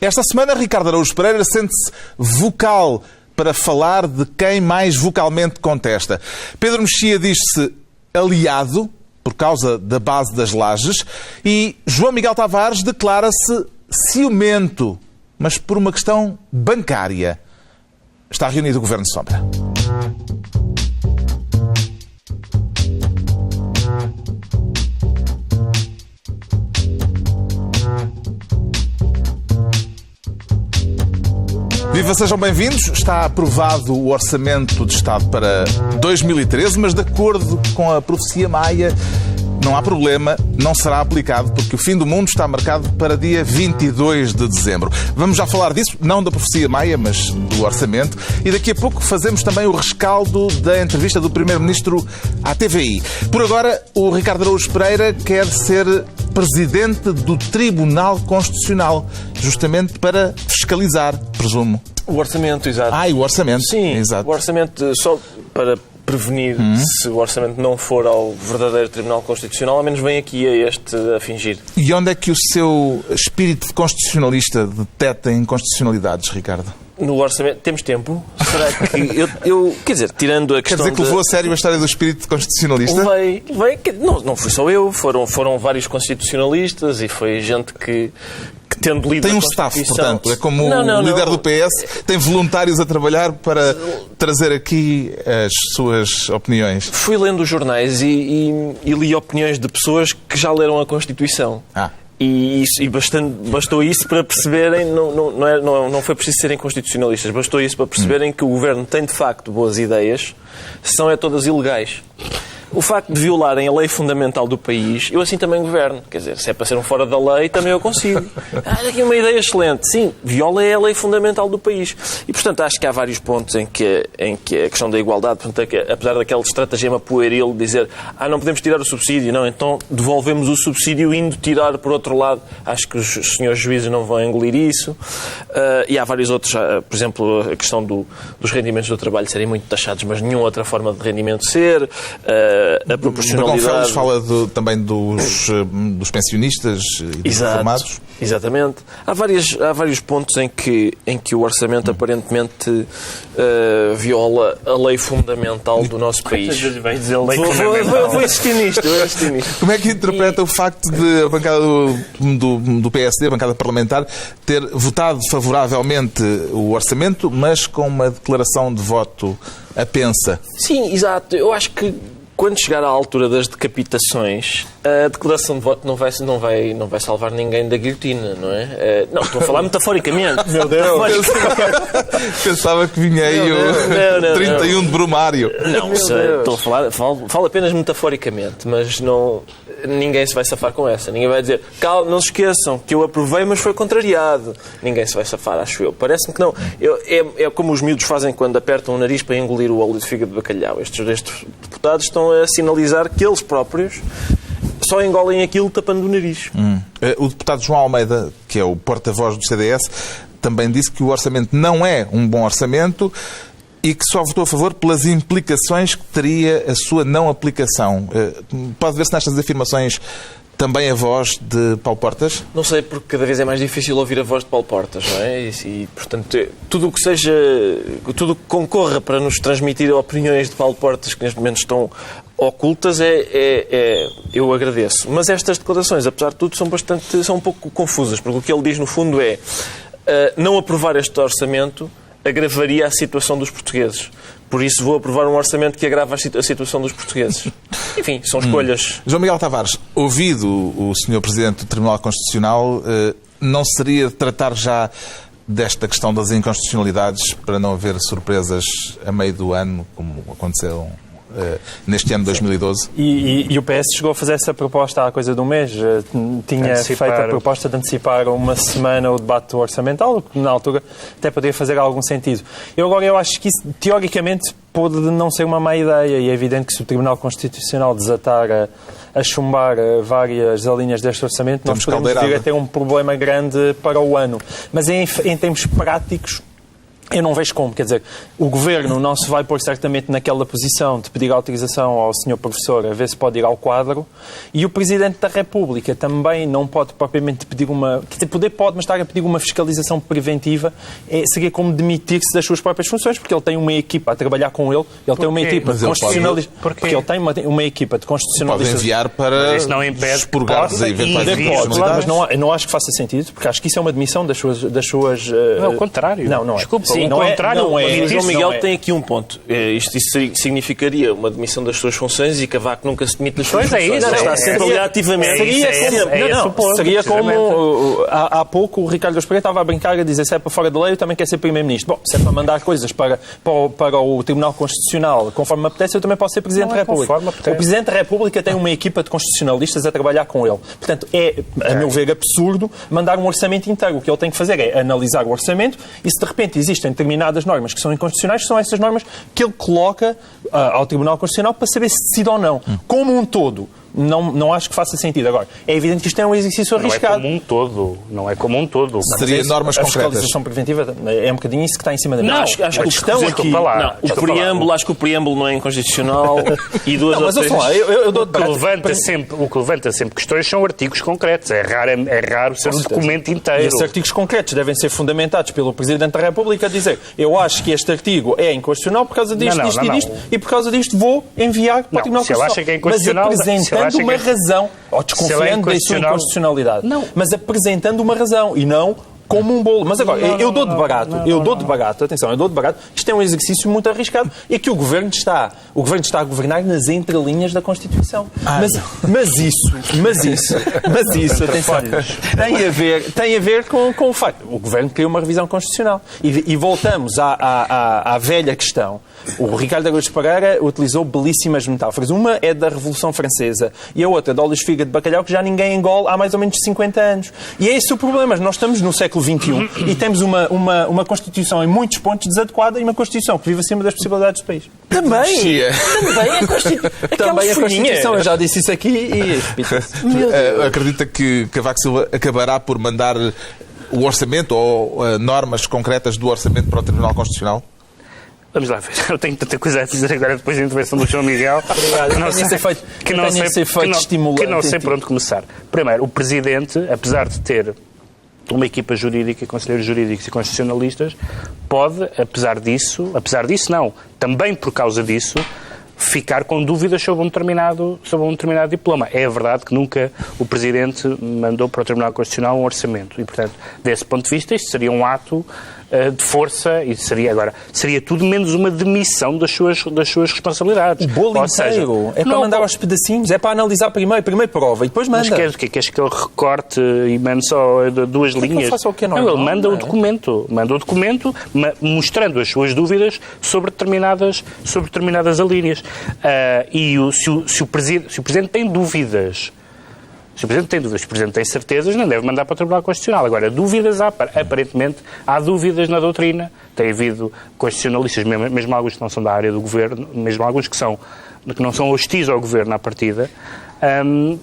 Esta semana, Ricardo Araújo Pereira sente-se vocal para falar de quem mais vocalmente contesta. Pedro Mexia diz-se aliado, por causa da base das lajes, e João Miguel Tavares declara-se ciumento, mas por uma questão bancária. Está reunido o Governo de Sombra. Viva, sejam bem-vindos. Está aprovado o Orçamento de Estado para 2013, mas de acordo com a profecia maia, não há problema, não será aplicado, porque o fim do mundo está marcado para dia 22 de dezembro. Vamos já falar disso, não da profecia maia, mas do orçamento. E daqui a pouco fazemos também o rescaldo da entrevista do Primeiro-Ministro à TVI. Por agora, o Ricardo Araújo Pereira quer ser presidente do Tribunal Constitucional, justamente para fiscalizar, presumo. O orçamento, exato. E o orçamento. Sim, exato. O orçamento, só para prevenir, se o orçamento não for ao verdadeiro Tribunal Constitucional, ao menos vem aqui a este a fingir. E onde é que o seu espírito de constitucionalista detecta inconstitucionalidades, Ricardo? No orçamento, temos tempo? Será que eu quer dizer, tirando a questão... Quer dizer que levou a sério a história do espírito constitucionalista? Não fui só eu, foram vários constitucionalistas e foi gente que tendo lido tem um a staff, portanto, é como não, o líder do PS, tem voluntários a trabalhar para trazer aqui as suas opiniões. Fui lendo os jornais e li opiniões de pessoas que já leram a Constituição. E bastou isso para perceberem, não foi preciso serem constitucionalistas, bastou isso para perceberem que o Governo tem de facto boas ideias, são todas ilegais. O facto de violarem a lei fundamental do país, eu assim também governo. Quer dizer, se é para ser um fora da lei, também eu consigo. Aqui uma ideia excelente. Sim, viola é a lei fundamental do país. E, portanto, acho que há vários pontos em que a questão da igualdade, portanto, apesar daquele estratagema pueril de dizer não podemos tirar o subsídio, não, então devolvemos o subsídio indo tirar por outro lado. Acho que os senhores juízes não vão engolir isso. E há vários outros, por exemplo, a questão dos rendimentos do trabalho serem muito taxados, mas nenhuma outra forma de rendimento ser... a proporcionalidade... Gonçalves fala também dos pensionistas e dos reformados. Exatamente. Há vários pontos em que o orçamento aparentemente viola a lei fundamental do nosso país. Vou insistir nisto. Como é que interpreta o facto de a bancada do PSD, a bancada parlamentar, ter votado favoravelmente o orçamento, mas com uma declaração de voto a pensa? Sim, exato. Eu acho que quando chegar à altura das decapitações, a declaração de voto não vai salvar ninguém da guilhotina, não é? Não, estou a falar metaforicamente. Meu Deus! Pensava que vinha aí o 31 de Brumário. Não, estou a falar, falo apenas metaforicamente, mas ninguém se vai safar com essa. Ninguém vai dizer, não se esqueçam que eu aprovei, mas foi contrariado. Ninguém se vai safar, acho eu. Parece-me que não. É como os miúdos fazem quando apertam o nariz para engolir o óleo de fígado de bacalhau. Estes deputados estão a sinalizar que eles próprios só engolem aquilo tapando o nariz. O deputado João Almeida, que é o porta-voz do CDS, também disse que o orçamento não é um bom orçamento e que só votou a favor pelas implicações que teria a sua não aplicação. Pode ver-se nestas afirmações também a voz de Paulo Portas? Não sei, porque cada vez é mais difícil ouvir a voz de Paulo Portas, não é? E portanto, tudo o que concorra para nos transmitir opiniões de Paulo Portas que neste momento estão ocultas, eu agradeço. Mas estas declarações, apesar de tudo, são um pouco confusas, porque o que ele diz, no fundo, é não aprovar este orçamento agravaria a situação dos portugueses. Por isso vou aprovar um orçamento que agrava a situação dos portugueses. Enfim, são escolhas. João Miguel Tavares, ouvido o Sr. Presidente do Tribunal Constitucional, não seria tratar já desta questão das inconstitucionalidades para não haver surpresas a meio do ano, como aconteceu neste ano de 2012? E o PS chegou a fazer essa proposta há coisa de um mês. Tinha feito a proposta de antecipar uma semana o debate orçamental, que na altura até poderia fazer algum sentido. Eu acho que isso, teoricamente, pode não ser uma má ideia, e é evidente que se o Tribunal Constitucional desatar a chumbar várias linhas deste orçamento, nós podemos vir a ter um problema grande para o ano. Mas em termos práticos, Eu não vejo como, quer dizer, o Governo não se vai pôr certamente naquela posição de pedir autorização ao Sr. Professor a ver se pode ir ao quadro, e o Presidente da República também não pode propriamente pedir quer dizer, poder pode, mas estar a pedir uma fiscalização preventiva seria como demitir-se das suas próprias funções, porque ele tem uma equipa a trabalhar com ele tem uma equipa de constitucionalistas, porque ele tem uma equipa de constitucionalistas. Pode enviar para expurgar de eventuais mas não acho que faça sentido, porque acho que isso é uma demissão das suas não é o contrário. Não é. Desculpa, sim, não é. O João Miguel tem aqui um ponto. Isto significaria uma demissão das suas funções e Cavaco nunca se demite das suas funções. Isso. Está sempre ali ativamente. Seria como há pouco o Ricardo Pereira estava a brincar a dizer se é para fora da lei eu também quero ser Primeiro-Ministro. Bom, se é para mandar coisas para o Tribunal Constitucional conforme me apetece, eu também posso ser Presidente da República. O Presidente da República tem uma equipa de constitucionalistas a trabalhar com ele. Portanto, a meu ver, absurdo mandar um orçamento inteiro. O que ele tem que fazer é analisar o orçamento e se de repente existem determinadas normas que são inconstitucionais, são essas normas que ele coloca ao Tribunal Constitucional para saber se decide ou não. Como um todo, não acho que faça sentido. Agora, é evidente que isto é um exercício arriscado. Não é como um todo. Seria normas concretas. A fiscalização preventiva é um bocadinho isso que está em cima da mesa. Acho que o preâmbulo não é inconstitucional e duas ou três... O que levanta sempre questões são artigos concretos. É raro ser um documento inteiro. E esses artigos concretos devem ser fundamentados pelo Presidente da República a dizer eu acho que este artigo é inconstitucional por causa disto, disto e disto e por causa disto vou enviar para o Tribunal Constitucional. Se ele acha que é inconstitucional... Apresentando uma razão, ou desconfiando da sua inconstitucionalidade. Não. Mas apresentando uma razão e não como um bolo. Mas agora, eu dou de barato, atenção, eu dou de barato, isto é um exercício muito arriscado e que o Governo está a governar nas entrelinhas da Constituição. Mas isso, atenção, tem a ver com o facto. O Governo criou uma revisão constitucional e voltamos à velha questão. O Ricardo Araújo Pereira utilizou belíssimas metáforas. Uma é da Revolução Francesa e a outra da Olhos Figa de Bacalhau, que já ninguém engole há mais ou menos 50 anos. E é esse o problema. Nós estamos no século XXI e temos uma Constituição em muitos pontos desadequada e uma Constituição que vive acima das possibilidades do país. Também a Constituição, eu já disse isso aqui e acredita que Cavaco Silva acabará por mandar o orçamento ou normas concretas do orçamento para o Tribunal Constitucional? Vamos lá ver. Eu tenho tanta coisa a dizer agora depois da intervenção do João Miguel. Que não sei por onde começar. Primeiro, o Presidente, apesar de ter uma equipa jurídica, conselheiros jurídicos e constitucionalistas, pode, apesar disso não, também por causa disso, ficar com dúvidas sobre um determinado diploma. É verdade que nunca o Presidente mandou para o Tribunal Constitucional um orçamento e, portanto, desse ponto de vista, isto seria um ato de força e seria tudo menos uma demissão das suas responsabilidades. O bolo inteiro é para mandar aos pedacinhos, é para analisar primeiro prova e depois manda. Mas queres que ele recorte e mande só duas linhas? Ele manda o documento. Manda o documento mostrando as suas dúvidas sobre determinadas alíneas. Se o Presidente tem dúvidas, se o Presidente tem certezas, não deve mandar para o Tribunal Constitucional. Agora, dúvidas aparentemente há dúvidas na doutrina. Tem havido constitucionalistas, mesmo alguns que não são da área do Governo, mesmo alguns que não são hostis ao Governo à partida,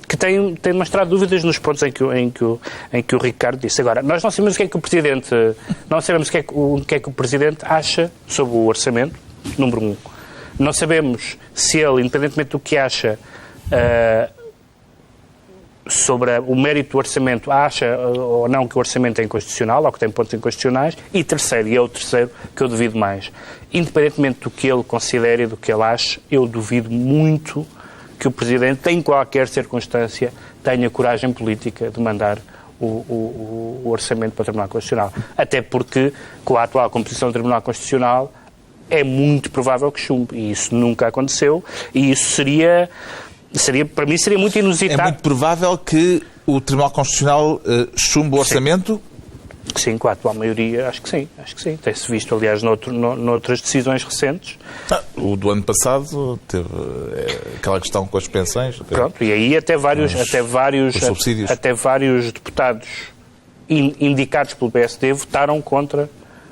que têm mostrado dúvidas nos pontos em que o Ricardo disse. Agora, nós não sabemos o que é que o Presidente, o Presidente acha sobre o orçamento, número 1. Não sabemos se ele, independentemente do que acha sobre o mérito do orçamento, acha ou não que o orçamento é inconstitucional ou que tem pontos inconstitucionais. E terceiro, e é o terceiro que eu duvido mais, independentemente do que ele considere e do que ele ache, eu duvido muito que o Presidente, em qualquer circunstância, tenha coragem política de mandar o orçamento para o Tribunal Constitucional. Até porque, com a atual composição do Tribunal Constitucional, é muito provável que chumbe. E isso nunca aconteceu. E isso para mim, seria muito inusitado. É muito provável que o Tribunal Constitucional chumbe o orçamento? Sim, com a atual maioria, acho que sim. Tem-se visto, aliás, noutras decisões recentes. O do ano passado teve aquela questão com as pensões. Pronto, e aí até vários deputados indicados pelo PSD votaram contra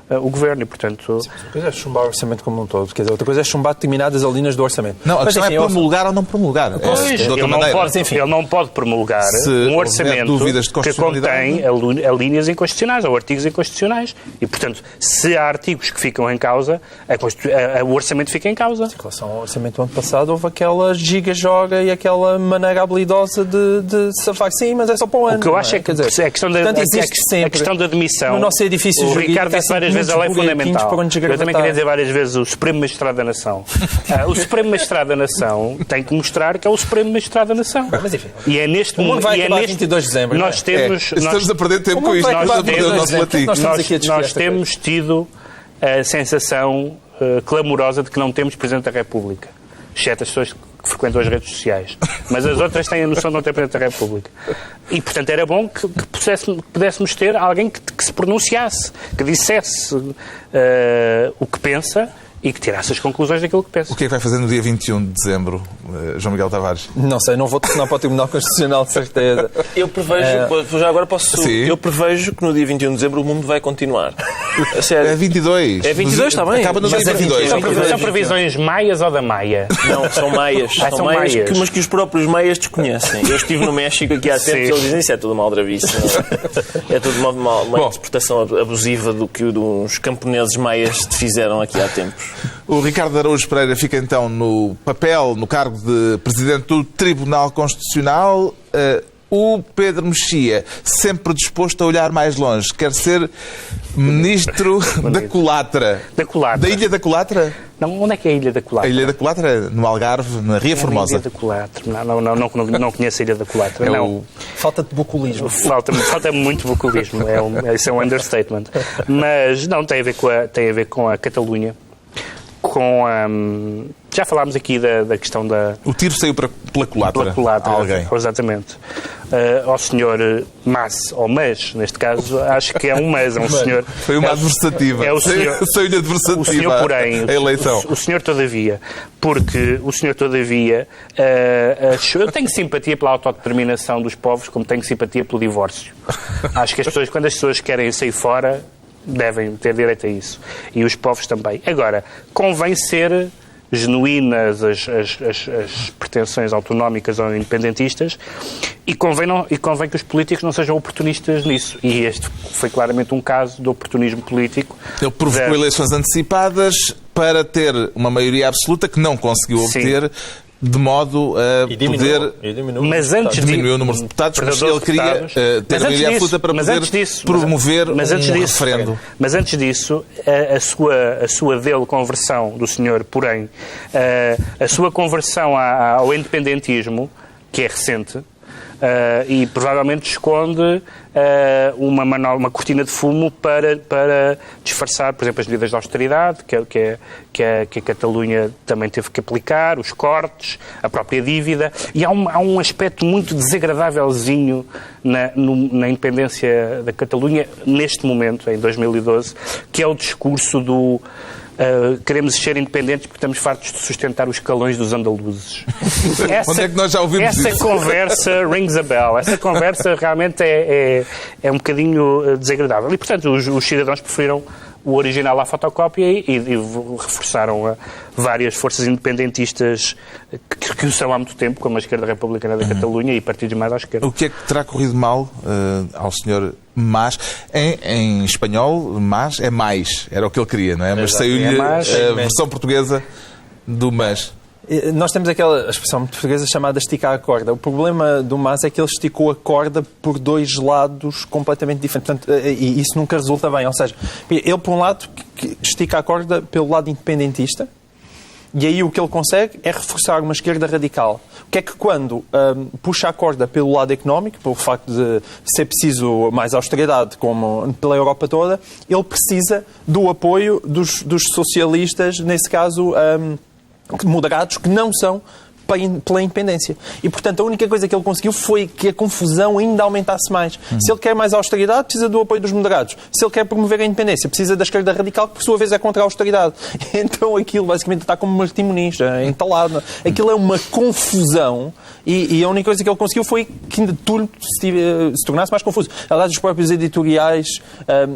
o Governo e, portanto... Sim, uma coisa é chumbar o orçamento como um todo, quer dizer, outra coisa é chumbar determinadas linhas do orçamento. Não, a questão é promulgar ou não promulgar. Ele não pode promulgar um orçamento que contém linhas inconstitucionais ou artigos inconstitucionais. E, portanto, se há artigos que ficam em causa, o orçamento fica em causa. Em relação ao orçamento do ano passado, houve aquela giga-joga e aquela maneira habilidosa de safar. Sim, mas é só para o ano. O que eu acho é que a questão da admissão... No nosso edifício o Ricardo disse várias vezes, a lei fundamental. Eu também queria dizer várias vezes o Supremo Magistrado da Nação. O Supremo Magistrado da Nação tem que mostrar que é o Supremo Magistrado da Nação. Mas enfim. E é neste momento... vai acabar 22 de dezembro. Nós temos... Estamos a perder tempo com isto. Nós temos tido a sensação clamorosa de que não temos Presidente da República. Exceto as pessoas que frequentam as redes sociais. Mas as outras têm a noção de não ter Presidente da República. E, portanto, era bom que pudéssemos ter alguém que se pronunciasse, que dissesse o que pensa e que tirasse as conclusões daquilo que pensa. O que é que vai fazer no dia 21 de dezembro, João Miguel Tavares? Não sei, não vou telefonar para o Tribunal Constitucional, de certeza. Eu prevejo, já agora posso... Sim. Eu prevejo que no dia 21 de dezembro o mundo vai continuar. A sério. É 22. É 22, está bem. Acaba no dia 22. São previsões maias ou da Maia? Não, são maias. São maias. Mas que os próprios maias desconhecem. Eu estive no México aqui há tempos e eles dizem isso é tudo uma aldrabice. É tudo uma interpretação abusiva do que uns camponeses maias fizeram aqui há tempos. O Ricardo Araújo Pereira fica então no papel, no cargo de Presidente do Tribunal Constitucional. O Pedro Mexia, sempre disposto a olhar mais longe, quer ser Ministro da Colatra. Da Ilha da Colatra? Não, onde é que é a Ilha da Colatra? A Ilha da Colatra é no Algarve, na Ria Formosa. Ilha da Colatra. Não conheço a Ilha da Colatra. Falta de bucolismo. Falta muito bucolismo. Isso é um understatement. Mas não, tem a ver com a Catalunha. Já falámos aqui da questão da... O tiro saiu pela culatra. Pela culatra, alguém. Exatamente. Ao senhor Mas, ou Mas, neste caso, acho que é um Mas, é um senhor... Foi uma adversativa. Saiu-lhe adversativa. O senhor, porém... A eleição. O senhor, todavia, porque o senhor, todavia, eu tenho simpatia pela autodeterminação dos povos, como tenho simpatia pelo divórcio. Acho que quando as pessoas querem sair fora, devem ter direito a isso. E os povos também. Agora, convém ser genuínas as pretensões autonómicas ou independentistas e convém que os políticos não sejam oportunistas nisso. E este foi claramente um caso de oportunismo político. Ele provocou eleições antecipadas para ter uma maioria absoluta que não conseguiu obter. De modo a poder... Diminuiu o número de deputados, mas ele queria ter a maioria absoluta para poder promover um referendo. Mas antes disso, a sua dele conversão do senhor, porém, a sua conversão ao independentismo, que é recente, e provavelmente esconde uma cortina de fumo para disfarçar, por exemplo, as medidas de austeridade que a Catalunha também teve que aplicar, os cortes, a própria dívida. E há um aspecto muito desagradávelzinho na independência da Catalunha, neste momento, em 2012, que é o discurso do... queremos ser independentes porque estamos fartos de sustentar os calões dos andaluzes. Onde é que nós já ouvimos isso? Essa conversa rings a bell. Essa conversa realmente é um bocadinho desagradável. E, portanto, os cidadãos preferiram o original à fotocópia e reforçaram várias forças independentistas que o são há muito tempo, como a Esquerda Republicana da Catalunha e partidos mais à esquerda. O que é que terá corrido mal ao senhor Mas? Em espanhol, Mas é mais. Era o que ele queria, não é? Mas saiu-lhe a versão portuguesa do Mas. Nós temos aquela expressão portuguesa chamada esticar a corda. O problema do Mas é que ele esticou a corda por dois lados completamente diferentes. Portanto, e isso nunca resulta bem. Ou seja, ele, por um lado, estica a corda pelo lado independentista, e aí o que ele consegue é reforçar uma esquerda radical. O que é que quando puxa a corda pelo lado económico, pelo facto de ser preciso mais austeridade, como pela Europa toda, ele precisa do apoio dos socialistas, nesse caso... moderados, que não são pela independência. E, portanto, a única coisa que ele conseguiu foi que a confusão ainda aumentasse mais. Se ele quer mais austeridade, precisa do apoio dos moderados. Se ele quer promover a independência, precisa da esquerda radical, que por sua vez é contra a austeridade. Então aquilo basicamente está como martimonista, entalado. Aquilo é uma confusão e a única coisa que ele conseguiu foi que ainda tudo se tornasse mais confuso. Aliás, os próprios editoriais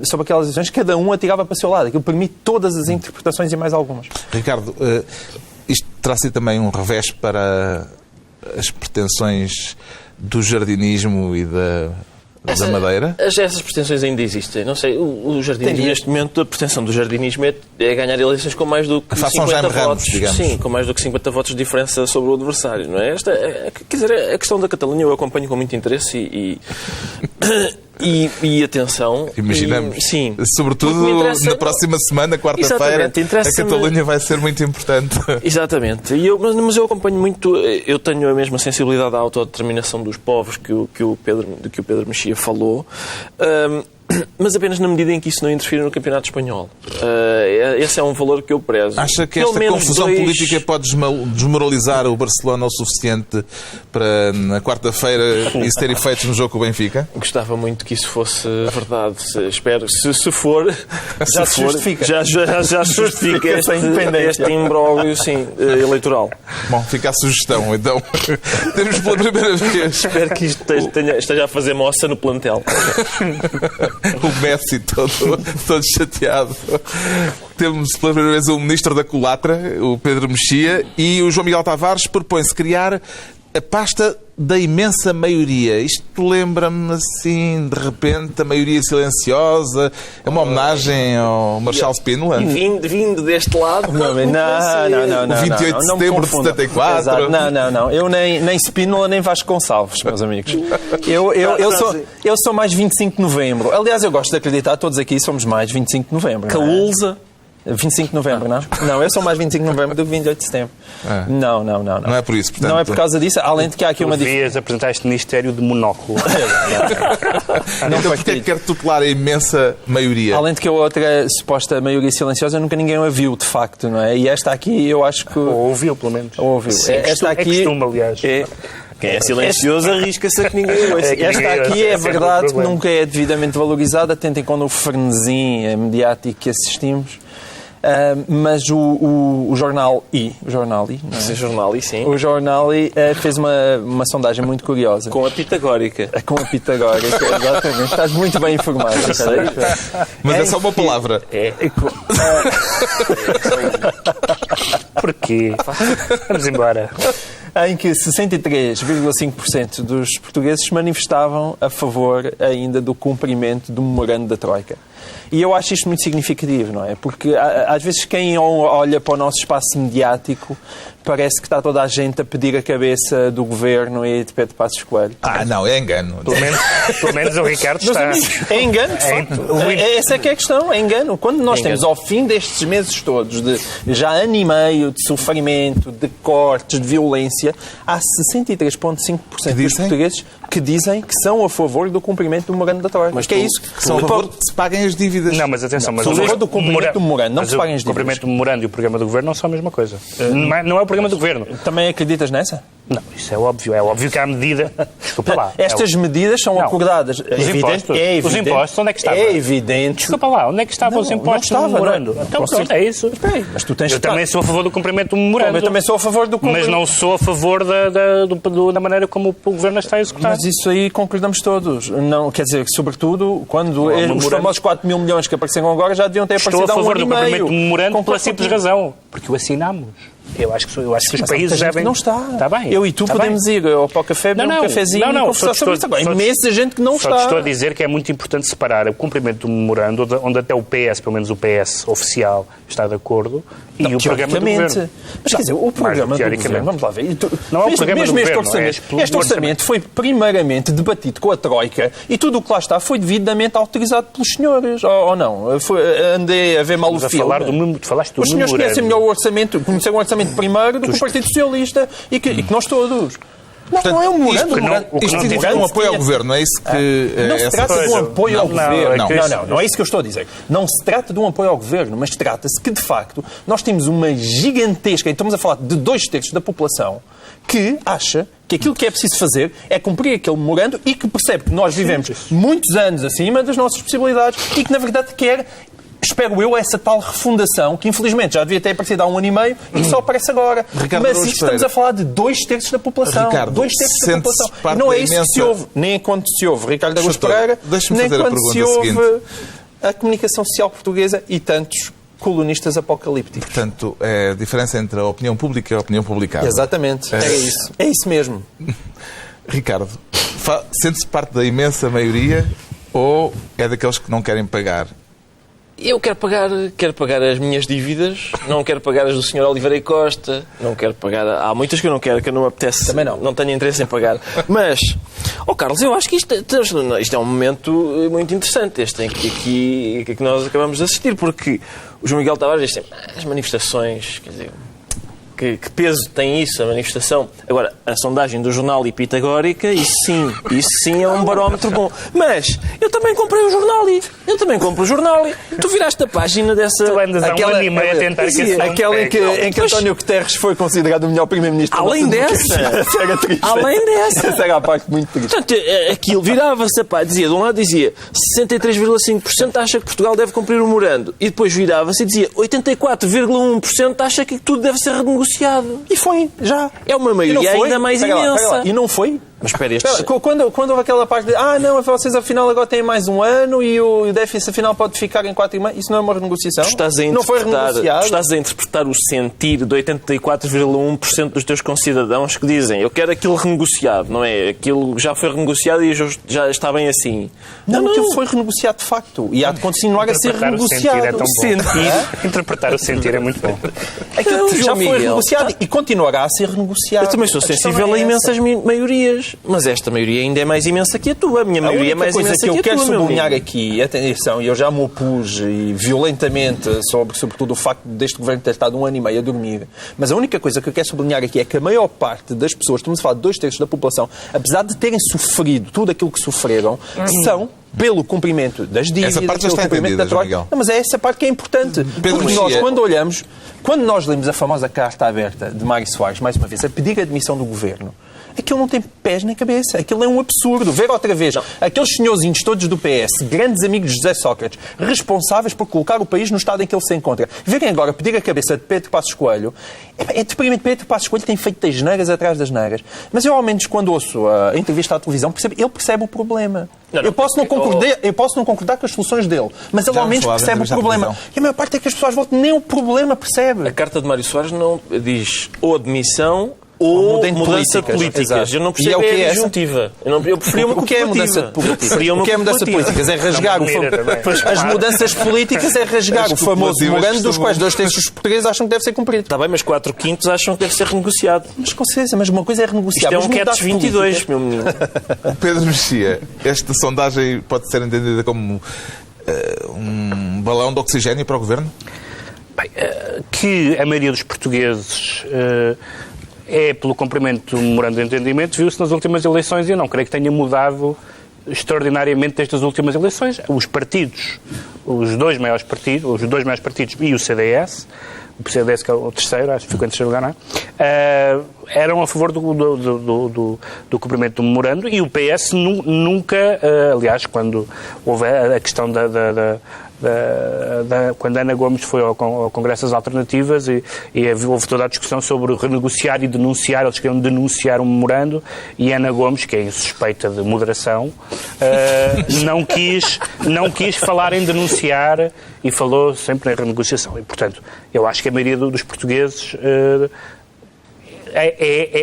sobre aquelas eleições, cada um atirava para o seu lado. Aquilo permite todas as interpretações e mais algumas. Ricardo, isto terá sido também um revés para as pretensões do jardinismo e da Madeira? Essas pretensões ainda existem. Não sei, o jardinismo, neste momento, a pretensão do jardinismo é ganhar eleições com mais do que 50 votos. Sim, com mais do que 50 votos de diferença sobre o adversário. Não é? Quer dizer, a questão da Catalunha eu acompanho com muito interesse e atenção. Imaginamos. Sim. Sobretudo na próxima semana, quarta-feira, a Catalunha vai ser muito importante. Exatamente. Mas eu acompanho muito, eu tenho a mesma sensibilidade à autodeterminação dos povos de que o Pedro Mexia falou, mas apenas na medida em que isso não interfere no campeonato espanhol. Esse é um valor que eu prezo. Acha que esta confusão política pode desmoralizar o Barcelona o suficiente para, na quarta-feira, isso ter efeitos no jogo com o Benfica? Gostava muito que isso fosse verdade. Espero. Se for... Já se justifica. Já justifica este imbróglio, sim, eleitoral. Bom, fica a sugestão, então. Temos pela primeira vez... Espero que isto esteja a fazer moça no plantel. O Messi todo chateado. Temos pela primeira vez o Ministro da Culatra, o Pedro Mexia, e o João Miguel Tavares propõe-se criar a pasta da imensa maioria. Isto lembra-me, assim, de repente, a maioria silenciosa. É uma homenagem ao Marshal Spínola? Vindo deste lado... Não. O 28 de setembro de 74. Exato. Não. Eu nem Spínola nem Vasco Gonçalves, meus amigos. Eu sou mais 25 de novembro. Aliás, eu gosto de acreditar, todos aqui somos mais 25 de novembro. Caúlza. 25 de novembro, não? Não, eu sou mais 25 de novembro do que 28 de setembro. Não. Não é por isso, portanto... Não é por causa disso, além de que há aqui uma diferença. Devias apresentar este Ministério de monóculo. Então porquê é que quer tutelar a imensa maioria? Além de que a outra suposta maioria silenciosa nunca ninguém a viu, de facto, não é? E esta aqui eu acho que... Ou ouviu, pelo menos. Esta aqui... É costume, aliás. Quem é silencioso arrisca-se a que ninguém ouça. Esta aqui é verdade que nunca é devidamente valorizada, atentem quando o frenesim mediático que assistimos. Mas o Jornal I, não é? O Jornal I fez uma sondagem muito curiosa. Com a pitagórica. Com a pitagórica, exatamente. Estás muito bem informado. Mas é só uma palavra. Porquê? Vamos embora. Em que 63,5% dos portugueses se manifestavam a favor ainda do cumprimento do memorando da Troika. E eu acho isto muito significativo, não é? Porque às vezes quem olha para o nosso espaço mediático parece que está toda a gente a pedir a cabeça do governo e de Pedro Passos Coelho. Não, é engano. Pelo menos o Ricardo está... É engano, de facto. Essa é que é a questão, é engano. Quando nós temos, ao fim destes meses todos, de já ano e meio de sofrimento, de cortes, de violência, há 63,5% dos portugueses que dizem que são a favor do cumprimento do memorando da Troika. Mas que é isso? Que são a favor de se paguem as dívidas. Não, mas atenção, mas são a favor do cumprimento do memorando, não se paguem as dívidas. O cumprimento do memorando e o programa do governo não são a mesma coisa. Não é o programa do governo. Também acreditas nessa? Não, isso é óbvio. É óbvio que há medida... Desculpa lá. Estas medidas são acordadas. Os impostos. Os impostos, onde é que estavam? É evidente. Desculpa lá, onde é que estavam os impostos no memorando? Então pronto, é isso. Mas tu tens eu também sou a favor do cumprimento do memorando. Eu também sou a favor do cumprimento. Mas não sou a favor da maneira como o governo está a executar. Mas isso aí concordamos todos. Não, quer dizer, sobretudo, quando os famosos 4 mil milhões que apareceram agora já deviam ter aparecido há um ano e meio. Estou a favor do cumprimento do memorando pela simples razão. Porque o assinamos. Eu acho que os países devem... Não está. Está bem. Eu e tu podemos ir ao café, beber um cafezinho e conversar sobre isso. Agora, imensa gente que não está. Só estou a dizer que é muito importante separar o cumprimento do memorando, onde até o PS, pelo menos o PS oficial, está de acordo, e o programa do governo. Mas quer dizer, o programa do governo, vamos lá ver. Não é o programa do governo. Este orçamento foi primeiramente debatido com a Troika e tudo o que lá está foi devidamente autorizado pelos senhores, ou não? Andei a ver mal o filme. Falaste do os senhores conhecem melhor o orçamento, conheceram o orçamento primeiro do que o Partido Socialista e que nós todos. Não é um memorando. Isto significa um apoio ao governo, não é isso que... Não se trata de um apoio ao governo. Não é isso que eu estou a dizer. Não se trata de um apoio ao governo, mas trata-se que, de facto, nós temos uma gigantesca, e estamos a falar de 2/3 da população, que acha que aquilo que é preciso fazer é cumprir aquele memorando e que percebe que nós vivemos muitos anos acima das nossas possibilidades e que, na verdade, quer, espero eu, essa tal refundação que, infelizmente, já devia ter aparecido há 1 ano e meio e só aparece agora. Ricardo Mas Araújo estamos a falar de 2/3 da população. Ricardo, 2/3 da população. parte E não é da isso imensa... que se ouve, nem quando se ouve Ricardo Araújo Pereira, Deixa-me nem fazer a quando se pergunta ouve seguinte. a comunicação social portuguesa e tantos colunistas apocalípticos. Portanto, é a diferença entre a opinião pública e a opinião publicada. Exatamente. É isso. É isso mesmo. Ricardo, sente-se parte da imensa maioria ou é daqueles que não querem pagar? Eu quero pagar as minhas dívidas, não quero pagar as do Sr. Oliveira e Costa, não quero pagar... Há muitas que eu não quero, que eu não me apetece. Também não. Não tenho interesse em pagar. Mas, Carlos, eu acho que isto é um momento muito interessante, este em que nós acabamos de assistir, porque o João Miguel Tavares diz sempre, as manifestações, quer dizer... Que peso tem isso, a manifestação? Agora, a sondagem do jornal e Pitagórica, isso sim é um barómetro bom. Mas eu também comprei o jornal e tu viraste a página dessa... Tu andas há 1 ano e meio a tentar que esse aquela em que António Guterres foi considérado o melhor primeiro-ministro. Além dessa... Era triste. Além dessa... Essa era a parte muito triste. Portanto, aquilo virava-se a pá, dizia, de um lado dizia 63,5% acha que Portugal deve cumprir o memorando e depois virava-se e dizia 84,1% acha que tudo deve ser renegociado. E foi, já. É uma maioria ainda mais imensa. E não foi? Mas espera, quando houve aquela parte de não, vocês afinal agora têm mais 1 ano e o déficit afinal pode ficar em 4,5%, isso não é uma renegociação? Não foi renegociado? Estás a interpretar o sentir de 84,1% dos teus concidadãos que dizem eu quero aquilo renegociado, não é? Aquilo já foi renegociado e já está bem assim. Não, aquilo foi renegociado de facto e há de continuar a ser renegociado. Interpretar o sentir é muito bom. Aquilo já foi renegociado e continuará a ser renegociado. Eu também sou sensível a imensas maiorias. Mas esta maioria ainda é mais imensa que a tua. A minha maioria é mais imensa que a tua. A única coisa que eu quero sublinhar aqui, atenção, eu já me opus violentamente sobretudo o facto deste governo ter estado 1 ano e meio a dormir, mas a única coisa que eu quero sublinhar aqui é que a maior parte das pessoas, estamos a falar de 2/3 da população, apesar de terem sofrido tudo aquilo que sofreram, são pelo cumprimento das dívidas, essa parte já está entendida, João Miguel. Não, mas é essa parte que é importante. Porque nós, quando nós lemos a famosa carta aberta de Mário Soares, mais uma vez, a pedir a admissão do governo, aquilo não tem pés nem cabeça. Aquilo é um absurdo. Ver outra vez aqueles senhorzinhos todos do PS, grandes amigos de José Sócrates, responsáveis por colocar o país no estado em que ele se encontra, verem agora pedir a cabeça de Pedro Passos Coelho, é deprimente. Pedro Passos Coelho tem feito das neiras atrás das neiras. Mas eu, ao menos, quando ouço a entrevista à televisão, ele percebe o problema. Eu posso não concordar com as soluções dele, mas ele, ao menos, percebe o problema. E a maior parte é que as pessoas votam, nem o problema percebe. A carta de Mário Soares não diz ou admissão ou mudança de políticas. Eu não percebo a disjuntiva. Eu preferia uma O que é mudança de políticas? O que é mudança de políticas? É rasgar as mudanças políticas é rasgar o famoso memorando dos quais 2/3 dos portugueses acham que deve ser cumprido. Está bem, mas 4/5 acham que deve ser renegociado. Mas com certeza, mas uma coisa é renegociar. Isto é um catch 22, meu menino. Pedro Mexia, esta sondagem pode ser entendida como um balão de oxigênio para o governo? Bem, que a maioria dos portugueses é pelo cumprimento do memorando de entendimento, viu-se nas últimas eleições e eu não creio que tenha mudado extraordinariamente destas últimas eleições. Os partidos, os dois maiores partidos e o CDS, que é o terceiro, acho que ficou em terceiro lugar, não é? Eram a favor do cumprimento do memorando e o PS nunca, aliás, quando houve a questão quando Ana Gomes foi ao Congresso das Alternativas e houve toda a discussão sobre renegociar e denunciar, eles queriam denunciar um memorando e Ana Gomes, que é suspeita de moderação, não quis falar em denunciar e falou sempre em renegociação. E, portanto, eu acho que a maioria dos portugueses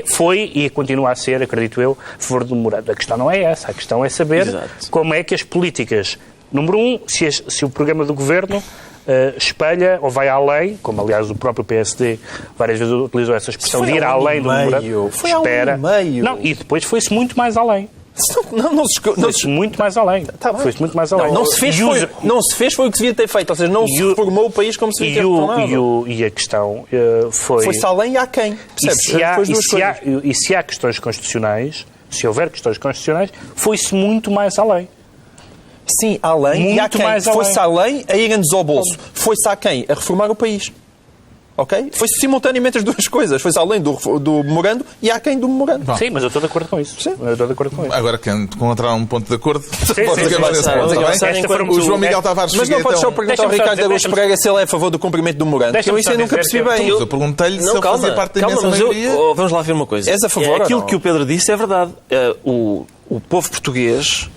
foi e continua a ser, acredito eu, a favor do memorando. A questão não é essa, a questão é saber como é que as políticas... Número 1, se o programa do Governo espelha ou vai além, como aliás o próprio PSD várias vezes utilizou essa expressão de ir além do memorando. Foi há 1 ano e meio. Não, e depois foi-se muito mais além. Foi-se muito mais além. Foi-se muito mais além. Não se fez foi o que se devia ter feito. Ou seja, não se reformou o país como se devia ter reformado. E a questão foi... Foi-se além e a quem. E se há questões constitucionais, se houver questões constitucionais, foi-se muito mais além. Sim, além. Muito e a quem? Mais foi-se além a irem-nos ao bolso. Foi-se a quem? A reformar o país. Ok? Foi simultaneamente as duas coisas. Foi além do memorando e aquém do memorando. Sim, mas eu estou de acordo com isso. Sim. Eu estou de acordo com isso. Agora, que encontrar um ponto de acordo, o João Miguel Tavares Mas não podes só perguntar ao Ricardo Araújo Pereira se ele é a favor do cumprimento do memorando. Eu isso eu nunca percebi bem. Eu perguntei-lhe se ele fazia parte da imensa maioria. Vamos lá ver uma coisa. És a favor aquilo que o Pedro disse é verdade. O povo português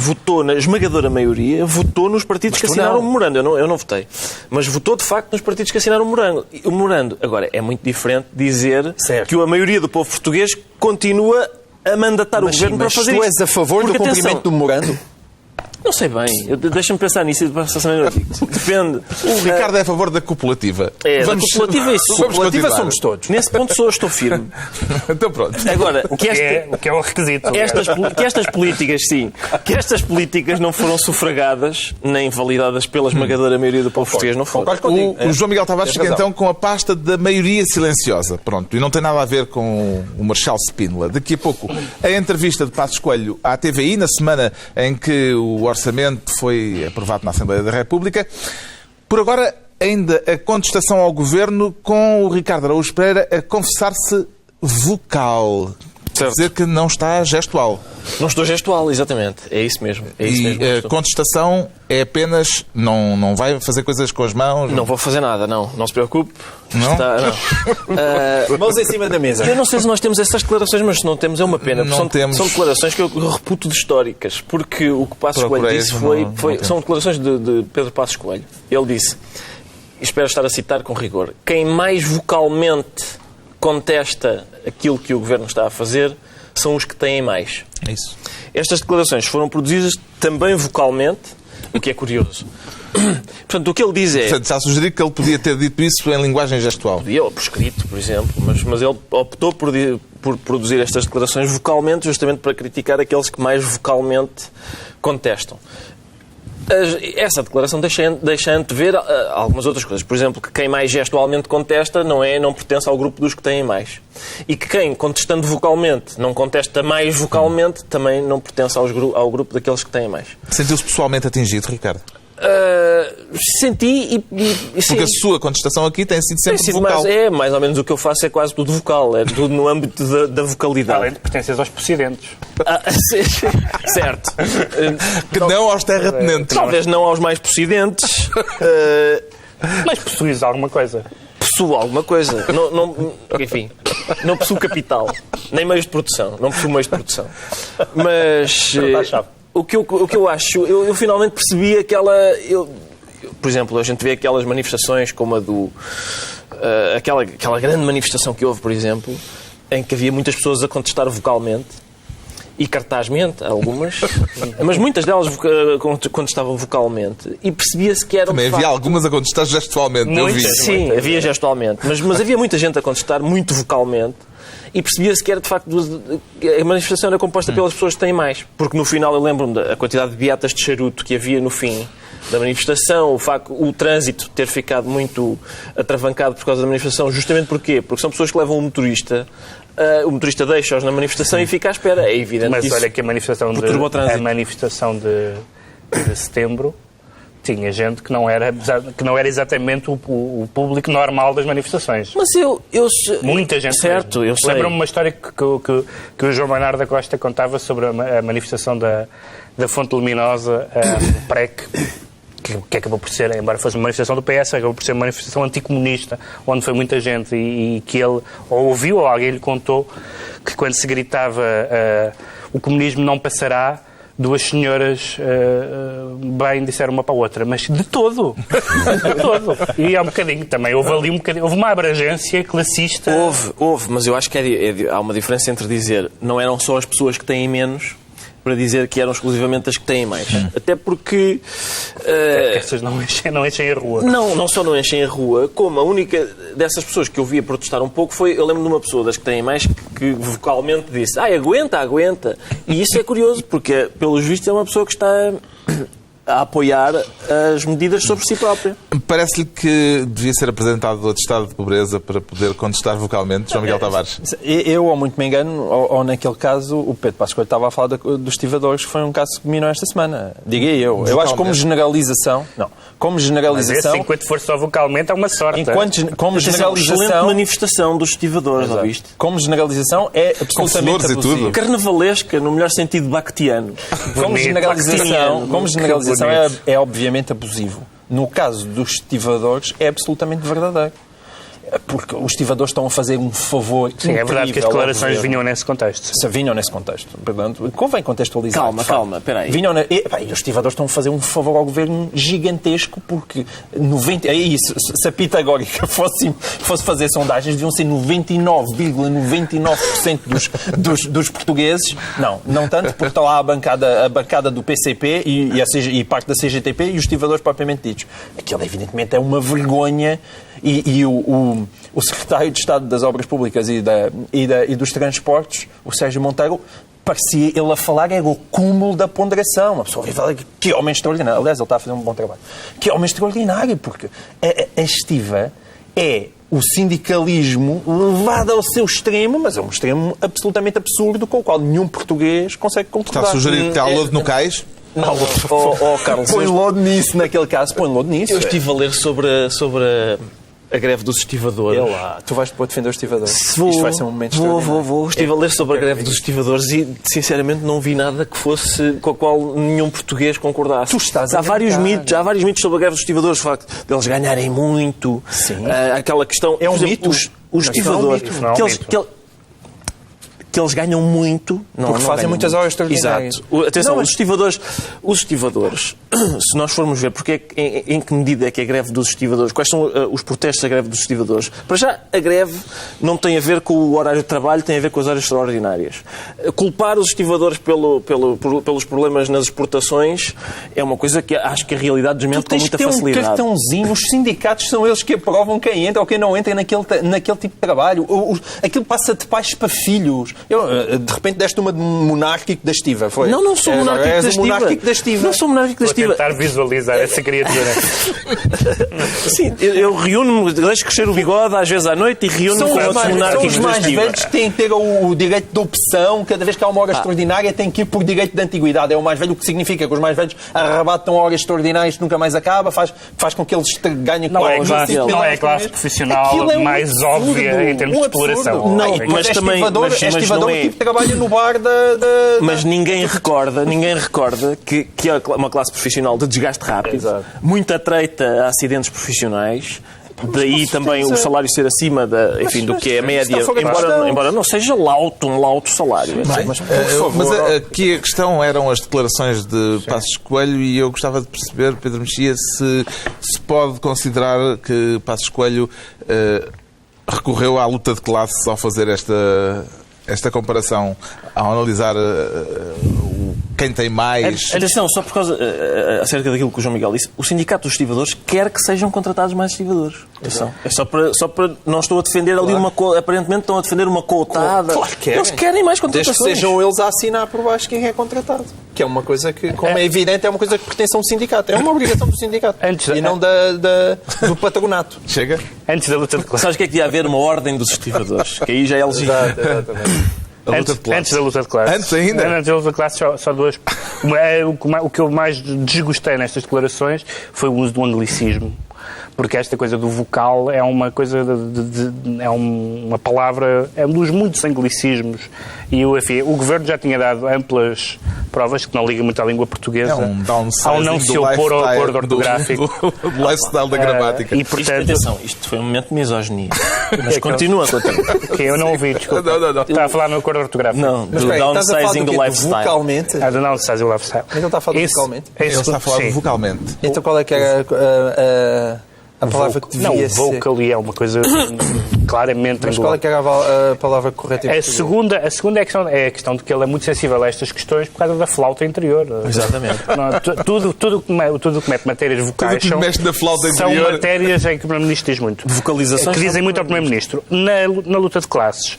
votou, na esmagadora maioria, votou nos partidos que assinaram o memorando. Eu não votei. Mas votou, de facto, nos partidos que assinaram o memorando. Agora, é muito diferente dizer que a maioria do povo português continua a mandatar o governo para fazer isso. Mas tu és a favor do cumprimento do memorando? Não sei bem. Deixa-me pensar nisso e depois depende. O Ricardo é a favor da copulativa. Da copulativa é isso. Copulativa somos todos. Nesse ponto estou firme. Então pronto. Agora, o que é o requisito. Que estas políticas, sim, que estas políticas não foram sufragadas nem validadas pela esmagadora maioria do povo português, não foram. O João Miguel Tavares chega então com a pasta da maioria silenciosa. Pronto. E não tem nada a ver com o Marchal Spínola. Daqui a pouco, a entrevista de Passos Coelho à TVI, na semana em que o orçamento foi aprovado na Assembleia da República. Por agora, ainda a contestação ao governo com o Ricardo Araújo Pereira a confessar-se vocal. Quer dizer que não está gestual. Não estou gestual, exatamente. É isso mesmo. A contestação é apenas... Não vai fazer coisas com as mãos? Não vou fazer nada, não. Não se preocupe. Não? Mãos em cima da mesa. Eu não sei se nós temos essas declarações, mas se não temos é uma pena. São declarações que eu reputo de históricas. Porque o que Passos Coelho disse são declarações de Pedro Passos Coelho. Ele disse, e espero estar a citar com rigor, quem mais vocalmente contesta aquilo que o Governo está a fazer são os que têm mais. É isso. Estas declarações foram produzidas também vocalmente, o que é curioso. Portanto, o que ele diz é... Portanto, está a sugerir que ele podia ter dito isso em linguagem gestual. Podia, ou por escrito, por exemplo, mas ele optou por produzir estas declarações vocalmente, justamente para criticar aqueles que mais vocalmente contestam. Essa declaração deixa antever algumas outras coisas. Por exemplo, que quem mais gestualmente contesta não pertence ao grupo dos que têm mais. E que quem, contestando vocalmente, não contesta mais vocalmente, também não pertence ao grupo daqueles que têm mais. Sentiu-se pessoalmente atingido, Ricardo? Senti Porque a sua contestação aqui tem sido sempre vocal. Mais ou menos o que eu faço é quase tudo vocal. É tudo no âmbito da vocalidade. Além de pertences aos possidentes. Certo. Que não aos terratenentes. Talvez não aos mais possidentes. Mas possuis alguma coisa. Possuo alguma coisa. Enfim, não possuo capital. Nem meios de produção. Não possuo meios de produção. Mas... O que eu acho, eu finalmente percebi aquela... por exemplo, a gente vê aquelas manifestações como a do... aquela grande manifestação que houve, por exemplo, em que havia muitas pessoas a contestar vocalmente e cartazmente, algumas, mas muitas delas contestavam vocalmente e percebia-se que eram... Também havia algumas a contestar gestualmente, eu vi. Sim, havia gestualmente, mas havia muita gente a contestar muito vocalmente. E percebia-se que era, de facto, a manifestação era composta pelas pessoas que têm mais. Porque no final eu lembro-me da quantidade de beatas de charuto que havia no fim da manifestação, o trânsito ter ficado muito atravancado por causa da manifestação. Justamente porquê? Porque são pessoas que levam o motorista deixa-os na manifestação e fica à espera. É evidente que isso... Mas olha que a manifestação de setembro... tinha gente que não era exatamente o público normal das manifestações. Mas muita gente. Certo, eu sei. Lembro-me uma história que o João Bernardo da Costa contava sobre a manifestação da Fonte Luminosa, PREC, que acabou por ser, embora fosse uma manifestação do PS, acabou por ser uma manifestação anticomunista, onde foi muita gente e que ele ouviu ou alguém lhe contou que quando se gritava o comunismo não passará, duas senhoras bem disseram uma para a outra, mas de todo. De todo. E há um bocadinho também. Houve ali houve uma abrangência classista. Houve, mas eu acho que há uma diferença entre dizer não eram só as pessoas que têm menos para dizer que eram exclusivamente as que têm mais. Até porque... essas não enchem a rua. Não só não enchem a rua, como a única dessas pessoas que eu via protestar um pouco foi... Eu lembro de uma pessoa das que têm mais que vocalmente disse aguenta. E isso é curioso, porque, pelos vistos, é uma pessoa que está a apoiar as medidas sobre si própria. Parece-lhe que devia ser apresentado o atestado de pobreza para poder contestar vocalmente, João Miguel Tavares? Eu, ou muito me engano, ou naquele caso, o Pedro Passos Coelho estava a falar dos estivadores, que foi um caso que dominou esta semana. Diria eu. Eu acho que como generalização... Não. Como generalização... Mas enquanto for só vocalmente, é uma sorte. Como generalização... Excelente manifestação dos estivadores, já viste? Como generalização, é absolutamente abusivo. Carnavalesca, no melhor sentido bactiano. Como generalização é obviamente abusivo. No caso dos estivadores, é absolutamente verdadeiro. Porque os estivadores estão a fazer um favor incrível. Sim, é verdade que as declarações vinham nesse contexto. Vinham nesse contexto. Portanto, convém contextualizar. Calma, espera aí. E os estivadores estão a fazer um favor ao governo gigantesco, porque se a Pitagórica fosse fazer sondagens, deviam ser 99,99% dos portugueses. Não tanto, porque está lá a bancada do PCP e parte da CGTP e os estivadores propriamente ditos. Aquilo, evidentemente, é uma vergonha. E o secretário de Estado das Obras Públicas e dos Transportes, o Sérgio Monteiro, parecia ele a falar, era o cúmulo da ponderação. Uma pessoa vive que homem extraordinário. Aliás, ele está a fazer um bom trabalho. Que homem extraordinário, porque a estiva é o sindicalismo levado ao seu extremo, mas é um extremo absolutamente absurdo com o qual nenhum português consegue concordar. Está a sugerir que há lodo no cais? Não, Carlos, põe lodo nisso naquele caso, põe lodo nisso. Eu estive a ler sobre a greve dos estivadores. Tu vais depois defender os estivadores. Isto vai ser um momento vou. Estive a ler sobre a greve dos estivadores e, sinceramente, não vi nada que fosse com a qual nenhum português concordasse. Há vários mitos sobre a greve dos estivadores, o facto de eles ganharem muito. Sim. Aquela questão... É um mito. Os estivadores... Que eles ganham muito... Porque fazem muitas horas extraordinárias. Exato. Atenção, os estivadores, se nós formos ver em que medida é que a greve dos estivadores, quais são os protestos da greve dos estivadores, para já a greve não tem a ver com o horário de trabalho, tem a ver com as horas extraordinárias. Culpar os estivadores pelos problemas nas exportações é uma coisa que acho que a realidade desmente com muita facilidade. Um cartãozinho, os sindicatos são eles que aprovam quem entra ou quem não entra naquele tipo de trabalho. Aquilo passa de pais para filhos. De repente deste uma de monárquico da estiva. Foi? Não sou monárquico da estiva. Não sou monárquico da estiva. Vou tentar visualizar essa criatura. Sim, eu reúno-me, deixo crescer o bigode às vezes à noite e reúno-me com outros monárquicos da estiva. São os mais velhos que têm que ter o direito de opção. Cada vez que há uma hora extraordinária tem que ir por direito de antiguidade. É o mais velho, o que significa que os mais velhos arrebatam horas extraordinárias que nunca mais acaba, faz com que eles ganhem... Não é a classe profissional mais óbvia em termos de exploração. Não, mas também... O tipo trabalha no bar Mas ninguém recorda que é uma classe profissional de desgaste rápido, muita treita a acidentes profissionais, daí também o salário ser acima do que é a média, embora não seja um lauto salário. Mas aqui a questão eram as declarações de Passos Coelho e eu gostava de perceber, Pedro Mexia, se pode considerar que Passos Coelho recorreu à luta de classes ao fazer esta comparação, ao analisar quem tem mais... Atenção, só por causa, acerca daquilo que o João Miguel disse, o Sindicato dos Estivadores quer que sejam contratados mais estivadores. Atenção. É só para... Não estou a defender ali aparentemente estão a defender uma cotada. Claro que eles querem mais contratações. Desde que sejam eles a assinar por baixo quem é contratado. Que é uma coisa que, como é evidente, é uma coisa que pertence a um sindicato. É uma obrigação do sindicato. E não do patronato. Chega? Antes da luta de classes. Sabes o que é que devia haver? Uma ordem dos estivadores. Que aí já é legítimo. Antes da luta de classes. Antes ainda? Antes da luta de classes, só duas. O que eu mais desgostei nestas declarações foi o uso do anglicismo. Porque esta coisa do vocal é uma coisa é uma palavra, é um dos muitos anglicismos. E o Governo já tinha dado amplas provas que não liga muito à língua portuguesa ao não se opor ao acordo ortográfico. Do lifestyle da gramática. E, portanto, isto foi um momento de misoginia. Mas continua. Que eu não ouvi, desculpa. Não. Está a falar no acordo ortográfico. Não, do downsizing do lifestyle. Vocalmente? Do downsizing do lifestyle. Então está a falar vocalmente? Ele está a falar vocalmente. Então qual é que era a palavra que devia ser? Não, vocal é uma coisa claramente... Mas qual é que era a palavra correta? A segunda é a questão de que ele é muito sensível a estas questões por causa da flauta interior. Exatamente. Tudo que mete matérias vocais são matérias em que o Primeiro-Ministro diz muito. Vocalizações que dizem muito ao Primeiro-Ministro. Na luta de classes,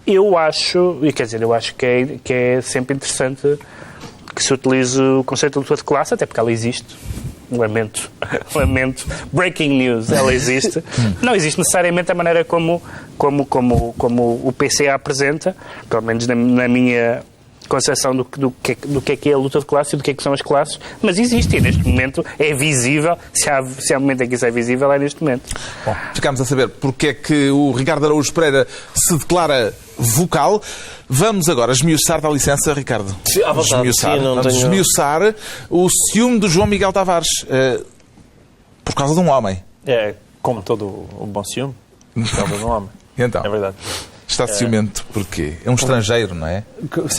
eu acho que é sempre interessante que se utilize o conceito de luta de classe, até porque ela existe. Lamento. Breaking news, ela existe. Não existe necessariamente a maneira como o PC a apresenta, pelo menos na minha concepção do que é a luta de classe e do que são as classes, mas existe e neste momento é visível. Se há um momento em que isso é visível, é neste momento. Bom, ficámos a saber porque é que o Ricardo Araújo Pereira se declara vocal. Vamos agora esmiuçar, dá licença, Ricardo? Sim, à vontade. Esmiuçar o ciúme do João Miguel Tavares por causa de um homem. É, como todo o bom ciúme, por causa de um homem. Então, é verdade. Está ciumento porquê? É um estrangeiro, não é?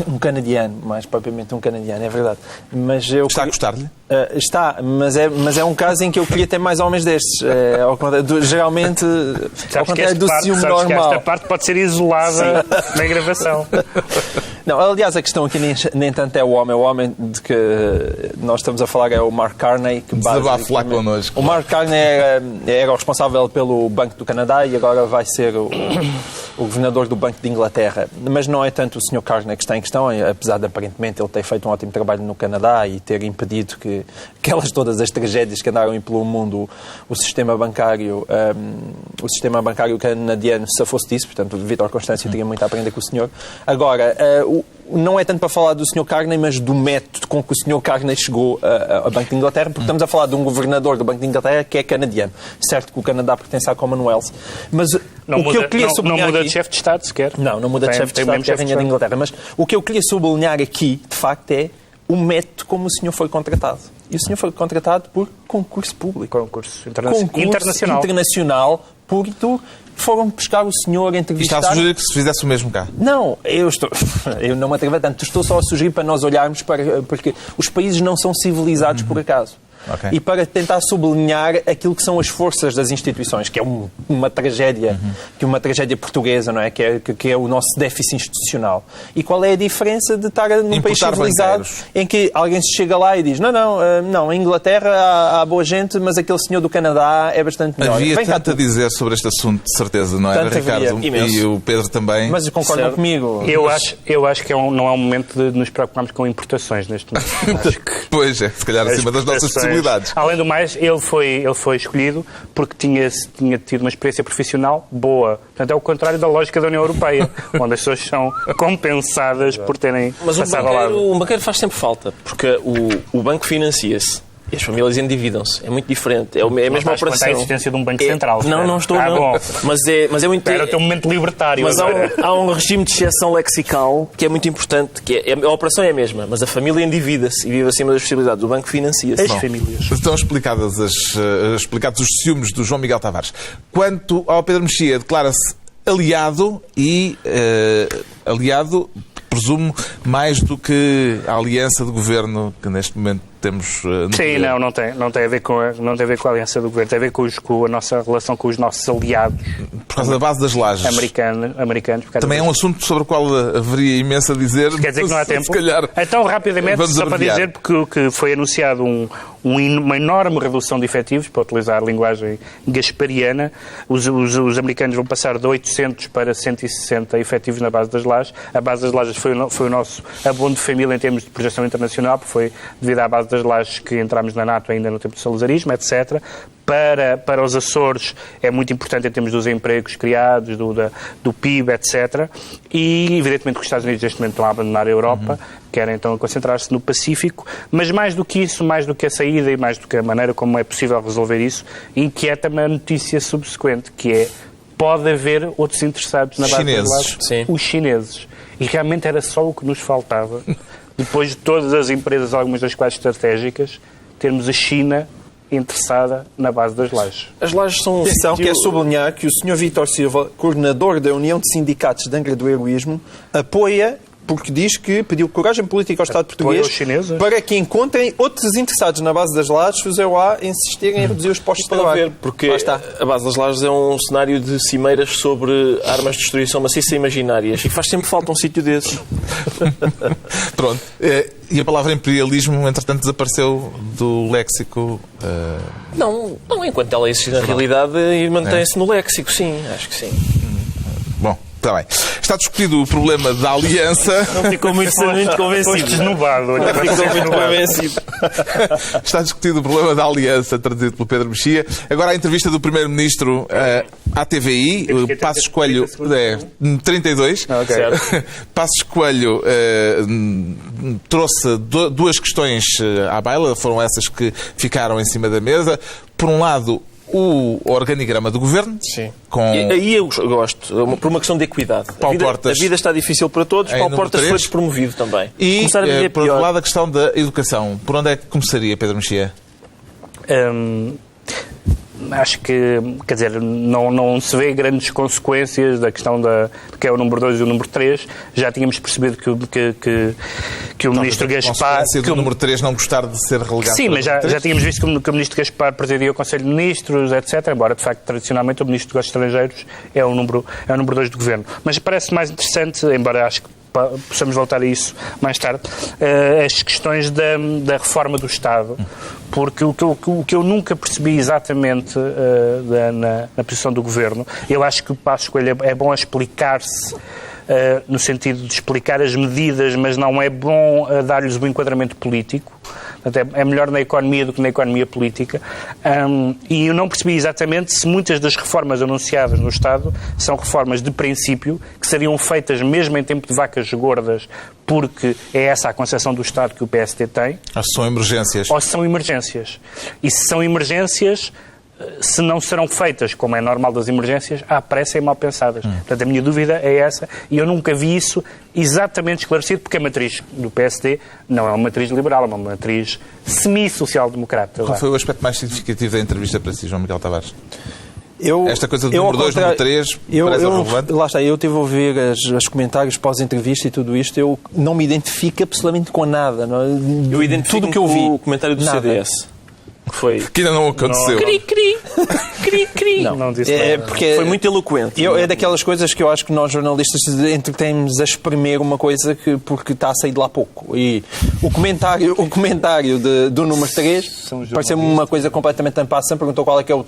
Um canadiano, mais propriamente um canadiano, é verdade. Mas está a gostar-lhe? Está, mas é um caso em que eu queria ter mais homens destes. Geralmente, ao contrário do ciúme normal. Que esta parte pode ser isolada na gravação. Não, aliás, a questão aqui nem tanto é o homem de que nós estamos a falar, é o Mark Carney. Que desabafo lá connosco. O Mark Carney era o responsável pelo Banco do Canadá e agora vai ser o governador do Banco de Inglaterra. Mas não é tanto o Sr. Carney que está em questão, apesar de aparentemente ele ter feito um ótimo trabalho no Canadá e ter impedido que todas as tragédias que andaram pelo mundo, o sistema bancário canadiano se fosse disso. Portanto, o Vítor Constâncio tinha muito a aprender com o senhor. Agora, não é tanto para falar do Sr. Carney, mas do método com que o Sr. Carney chegou ao Banco de Inglaterra, porque estamos a falar de um governador do Banco de Inglaterra que é canadiano. Certo que o Canadá pertence à Commonwealth, mas não muda de chefe de Estado sequer. Não muda de chefe de Estado, que é a Rainha de Inglaterra. Mas o que eu queria sublinhar aqui, de facto, é o método como o senhor foi contratado. E o senhor foi contratado por concurso público. Concurso internacional. Porque foram buscar o senhor, entrevistar... E está a sugerir que se fizesse o mesmo cá? Não, eu não me atrevo tanto. Estou só a sugerir para nós olharmos porque os países não são civilizados por acaso. Okay. E para tentar sublinhar aquilo que são as forças das instituições, que é uma tragédia, que é uma tragédia portuguesa, não é? Que é o nosso déficit institucional. E qual é a diferença de estar num país civilizado em que alguém se chega lá e diz não, em Inglaterra há boa gente, mas aquele senhor do Canadá é bastante melhor. Havia tanto a dizer sobre este assunto, de certeza, não é, Ricardo? E o Pedro também. Mas concordam comigo. Eu acho que não é um momento de nos preocuparmos com importações neste momento. Pois é, se calhar acima das nossas possibilidades. Além do mais, ele foi escolhido porque tinha tido uma experiência profissional boa. Portanto, é o contrário da lógica da União Europeia, onde as pessoas são compensadas por terem passado ao lado. Mas um banqueiro faz sempre falta, porque o banco financia-se. E as famílias endividam-se. É muito diferente. É a mesma operação. A existência de um banco central. Não estou, não. Bom. Mas é muito... Espera o teu momento libertário. Mas há um regime de exceção lexical que é muito importante, que a operação é a mesma, mas a família endivida-se e vive acima das possibilidades. O banco financia-se. As famílias. Estão explicados os ciúmes do João Miguel Tavares. Quanto ao Pedro Mexia, declara-se aliado e aliado, presumo, mais do que a aliança de governo que neste momento temos no Sim, não tem a ver com a aliança do governo, tem a ver com a nossa relação com os nossos aliados. Por causa da base das lajes. Americanos. Também é um assunto sobre o qual haveria imenso a dizer. Quer dizer que não há tempo? Se calhar, então, rapidamente, só para dizer, porque foi anunciado uma enorme redução de efetivos, para utilizar a linguagem gaspariana. Os americanos vão passar de 800 para 160 efetivos na base das lajes. A base das lajes foi o nosso abono de família em termos de projeção internacional, porque foi devido à base das lajes que entramos na NATO ainda no tempo do salazarismo, etc. Para os Açores é muito importante em termos dos empregos criados, do PIB, etc. E, evidentemente, que os Estados Unidos neste momento estão a abandonar a Europa, querem então concentrar-se no Pacífico, mas mais do que isso, mais do que a saída e mais do que a maneira como é possível resolver isso, inquieta-me a notícia subsequente, que é: pode haver outros interessados na base das lajes. Os chineses. E realmente era só o que nos faltava, depois de todas as empresas, algumas das quais estratégicas, termos a China interessada na base das lajes. As lajes são Atenção, quero sublinhar que o Sr. Vítor Silva, coordenador da União de Sindicatos de Angra do Heroísmo, apoia, porque diz que pediu coragem política ao Estado português para que encontrem outros interessados na base das lajes, fizeram a insistirem em reduzir os postos de trabalho. Porque a base das lajes é um cenário de cimeiras sobre armas de destruição maciça imaginárias e faz sempre falta um sítio desses. Pronto. E a palavra imperialismo, entretanto, desapareceu do léxico? Não, enquanto ela existe na realidade e mantém-se no léxico, sim, acho que sim. Bom. Está bem. Está discutido o problema da aliança. Não ficou muito convencido. Desnubado. Não ficou muito convencido. Está discutido o problema da aliança, traduzido pelo Pedro Mexia. Agora a entrevista do Primeiro-Ministro à TVI. Passos Coelho... 32. Okay. Passos Coelho trouxe duas questões à baila. Foram essas que ficaram em cima da mesa. Por um lado, o organigrama do Governo. Sim. Com... Aí eu gosto, por uma questão de equidade. A vida está difícil para todos, Paulo Portas foi despromovido também. E, por outro lado, a questão da educação. Por onde é que começaria, Pedro Mexia? Acho que, quer dizer, não se vê grandes consequências da questão de que é o número 2 e o número 3. Já tínhamos percebido que o Ministro Gaspar... Que o número 3 não gostar de ser relegado. Sim, mas já tínhamos visto que o Ministro Gaspar presidia o Conselho de Ministros, etc. Embora, de facto, tradicionalmente, o Ministro dos Estrangeiros é o número 2 do Governo. Mas parece mais interessante, embora acho que possamos voltar a isso mais tarde, as questões da reforma do Estado, porque o que eu nunca percebi exatamente na posição do Governo, eu acho que o Passos Coelho é bom a explicar-se, no sentido de explicar as medidas, mas não é bom dar-lhes um enquadramento político. É melhor na economia do que na economia política. E eu não percebi exatamente se muitas das reformas anunciadas no Estado são reformas de princípio, que seriam feitas mesmo em tempo de vacas gordas, porque é essa a concepção do Estado que o PSD tem. Ou se são emergências. Ou se são emergências. E se são emergências, se não serão feitas, como é normal das emergências, à pressa e mal pensadas. Portanto, a minha dúvida é essa, e eu nunca vi isso exatamente esclarecido, porque a matriz do PSD não é uma matriz liberal, é uma matriz semi-social-democrata. Qual foi o aspecto mais significativo da entrevista para si, João Miguel Tavares? Esta coisa do número 2, número 3, parece relevante? Lá está, eu estive a ouvir os comentários pós-entrevista e tudo isto, eu não me identifico absolutamente com nada. Não, eu identifico tudo que eu vi. O comentário do CDS. Que ainda não aconteceu. Cri. Não disse porque foi muito eloquente. É daquelas coisas que eu acho que nós jornalistas entretemos a espremer uma coisa porque está a sair de lá pouco. E o comentário do número 3 pareceu-me uma coisa completamente ampassã. Perguntou qual é que é o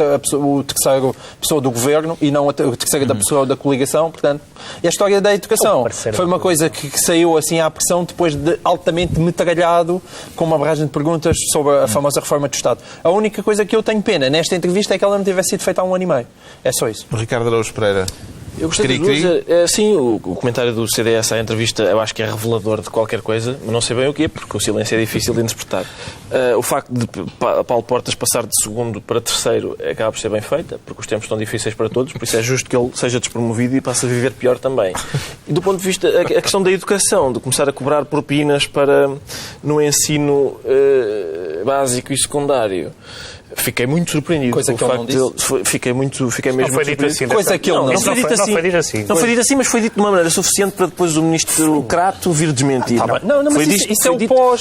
terceiro pessoa do Governo e não a terceira da pessoa da coligação. Portanto, e a história da educação foi uma coisa que saiu assim à pressão depois de altamente metralhado com uma barragem de perguntas sobre a famosa reforma do Estado. A única coisa que eu tenho pena nesta entrevista é que ela não tivesse sido feita há 1 ano e meio. É só isso. Ricardo Araújo Pereira. Eu gostei das duas. Sim, o comentário do CDS à entrevista eu acho que é revelador de qualquer coisa, mas não sei bem o que é, porque o silêncio é difícil de interpretar. O facto de Paulo Portas passar de segundo para terceiro acaba por ser bem feita, porque os tempos estão difíceis para todos, por isso é justo que ele seja despromovido e passe a viver pior também. E do ponto de vista, a questão da educação, de começar a cobrar propinas no ensino básico e secundário, fiquei muito surpreendido. Coisa que ele não disse. Fiquei mesmo surpreendido. Coisa que ele não foi dito assim. Não foi dito assim, mas foi dito de uma maneira suficiente para depois o ministro Crato vir desmentir. Não, mas isso é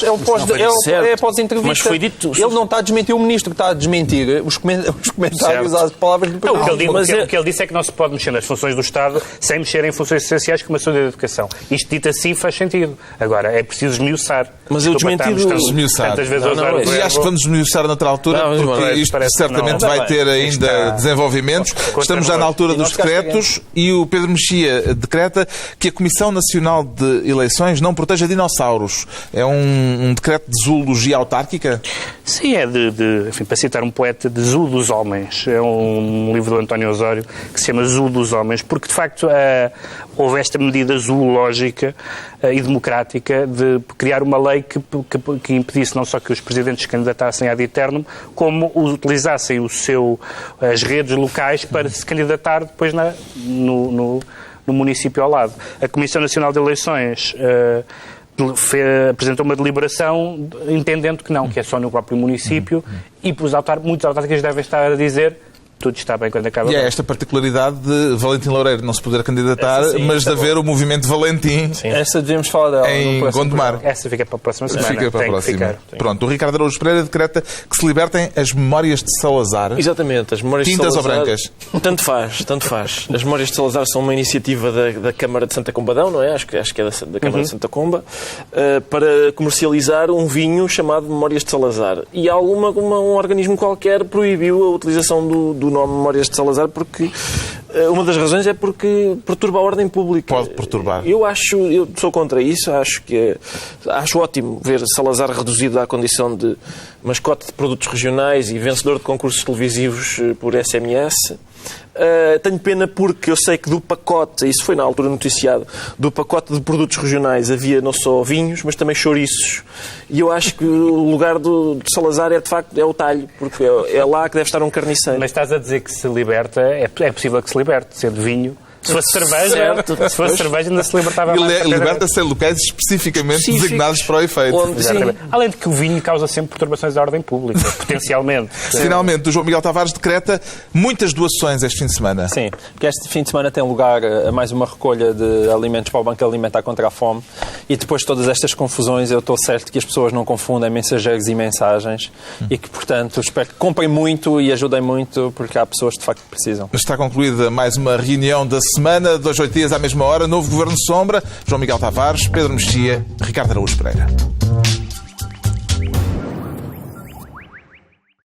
o pós-entrevista. Mas foi dito... Ele não está a desmentir o ministro, está a desmentir os comentários às palavras do Primeiro-Ministro. O que ele disse é que não se pode mexer nas funções do Estado sem mexer em funções essenciais como a saúde e a educação. Isto dito assim faz sentido. Agora, é preciso esmiuçar. Mas eu desmenti esmiuçar. E acho que vamos esmiuçar noutra altura, porque isto certamente vai ter ainda desenvolvimentos. Estamos já na altura dos decretos e o Pedro Mexia decreta que a Comissão Nacional de Eleições não proteja dinossauros. É um decreto de zoologia autárquica? Sim, é enfim, para citar um poeta, de Zoo dos Homens. É um livro do António Osório que se chama Zoo dos Homens, porque de facto houve esta medida zoológica e democrática de criar uma lei que impedisse não só que os presidentes se candidatassem ad eternum, como utilizassem as redes locais para se candidatar depois no município ao lado. A Comissão Nacional de Eleições apresentou uma deliberação entendendo que não, que é só no próprio município e muitos autárquicos devem estar a dizer tudo está bem quando acaba. E é esta particularidade de Valentim Loureiro não se poder candidatar, mas de haver o movimento Valentim. Sim. Essa devemos falar dela em Gondomar. Essa fica para a próxima semana. Fica para a próxima. Pronto, o Ricardo Araújo Pereira decreta que se libertem as memórias de Salazar. Exatamente, as memórias tintas de Salazar. Tintas ou brancas? Tanto faz. As memórias de Salazar são uma iniciativa da Câmara de Santa Combadão, não é? Acho que é da Câmara de Santa Comba, para comercializar um vinho chamado Memórias de Salazar. E um organismo qualquer proibiu a utilização do nome Memórias de Salazar porque Uma das razões é porque perturba a ordem pública. Pode perturbar. Eu sou contra isso, acho ótimo ver Salazar reduzido à condição de mascote de produtos regionais e vencedor de concursos televisivos por SMS. Tenho pena porque eu sei que do pacote, isso foi na altura noticiado, do pacote de produtos regionais havia não só vinhos, mas também chouriços. E eu acho que o lugar de Salazar de facto o talho, porque é lá que deve estar um carniceiro. Mas estás a dizer que se liberta, é possível que se liberte, sendo vinho. Se fosse cerveja, ainda se libertava mais. Liberta-se em locais especificamente designados para o efeito. Além de que o vinho causa sempre perturbações da ordem pública, potencialmente. Finalmente, o João Miguel Tavares decreta muitas doações este fim de semana. Sim, porque este fim de semana tem lugar mais uma recolha de alimentos para o Banco Alimentar contra a Fome e depois de todas estas confusões eu estou certo que as pessoas não confundem mensageiros e mensagens e que, portanto, espero que comprem muito e ajudem muito porque há pessoas de facto que precisam. Está concluída mais uma reunião da semana, 2 a 8 dias à mesma hora, novo Governo de Sombra, João Miguel Tavares, Pedro Mexia, Ricardo Araújo Pereira.